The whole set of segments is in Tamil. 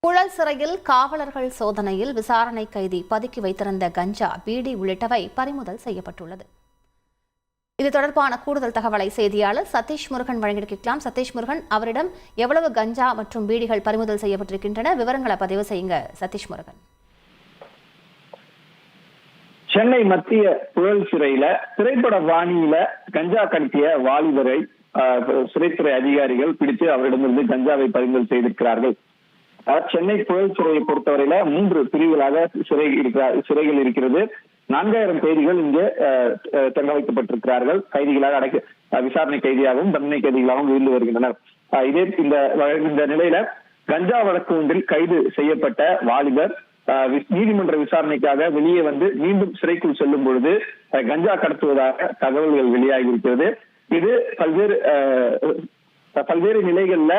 புழல் சிறையில் காவலர்கள் சோதனையில் விசாரணை கைதி பதுக்கி வைத்திருந்த கஞ்சா, பீடி உள்ளிட்டவை பறிமுதல் செய்யப்பட்டுள்ளது. இது தொடர்பான கூடுதல் தகவலை செய்தியாளர் சதீஷ் முருகன் வழங்கியிருக்கலாம். சதீஷ் முருகன், அவரிடம் எவ்வளவு கஞ்சா மற்றும் பீடிகள் பறிமுதல் செய்யப்பட்டிருக்கின்றன? விவரங்களை பதிவு செய்யுங்க சதீஷ் முருகன். சென்னை மத்திய புழல் சிறையில திரைப்பட வாணியில கஞ்சா கடத்திய வாலிபரை சிறைத்துறை அதிகாரிகள் பிடித்து அவரிடமிருந்து கஞ்சாவை பறிமுதல் செய்திருக்கிறார்கள். சென்னை புழல் சிறையை பொறுத்தவரையில 3 பிரிவுகளாக சிறைகள் இருக்கிறது. 4000 கைதிகள் இங்கே தங்க வைக்கப்பட்டிருக்கிறார்கள். கைதிகளாக விசாரணை கைதியாகவும் தண்டனை கைதிகளாகவும் இருந்து வருகின்றனர். இந்த நிலையில கஞ்சா வழக்கு ஒன்றில் கைது செய்யப்பட்ட வாலிபர் நீதிமன்ற விசாரணைக்காக வெளியே வந்து மீண்டும் சிறைக்குள் செல்லும் பொழுது கஞ்சா கடத்துவதாக தகவல்கள் வெளியாகி இருக்கிறது. இது பல்வேறு நிலைகள்ல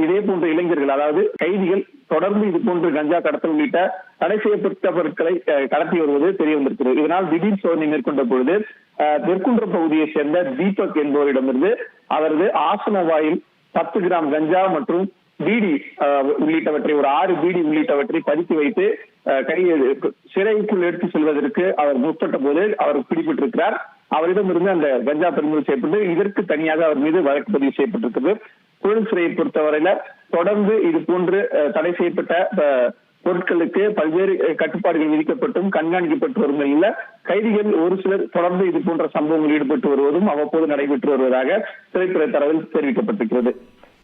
இதே போன்ற இளைஞர்கள், அதாவது கைதிகள் தொடர்ந்து இது போன்று கஞ்சா கடத்தல் உள்ளிட்ட தடை செய்யப்பட்ட பொருட்களை கடத்தி வருவது தெரிய வந்திருக்கிறது. இதனால் திடீர் சோதனை மேற்கொண்ட பொழுது தெற்குன்றம் பகுதியை சேர்ந்த தீபக் என்பவரிடமிருந்து அவரது ஆசன வாயில் 10 கிராம் கஞ்சா மற்றும் பீடி உள்ளிட்டவற்றை, ஒரு 6 பீடி உள்ளிட்டவற்றை பதுக்கி வைத்து சிறைக்குள் எடுத்து செல்வதற்கு அவர் முற்பட்ட போது அவர் பிடிபட்டிருக்கிறார். அவரிடமிருந்து அந்த கஞ்சா பறிமுதல் செய்யப்பட்டு இதற்கு தனியாக அவர் மீது வழக்கு பதிவு செய்யப்பட்டிருக்கிறது. புழல் சிறையை பொறுத்தவரையில தொடர்ந்து இது போன்று தடை செய்யப்பட்ட பொருட்களுக்கு பல்வேறு கட்டுப்பாடுகள் விதிக்கப்பட்டும் கண்காணிக்கப்பட்டு வரும் நிலையில கைதிகள் ஒரு சிலர் தொடர்ந்து இது போன்ற சம்பவங்களில் ஈடுபட்டு வருவதும் அவ்வப்போது நடைபெற்று வருவதாக சிறைத்துறை தரவில் தெரிவிக்கப்பட்டிருக்கிறது.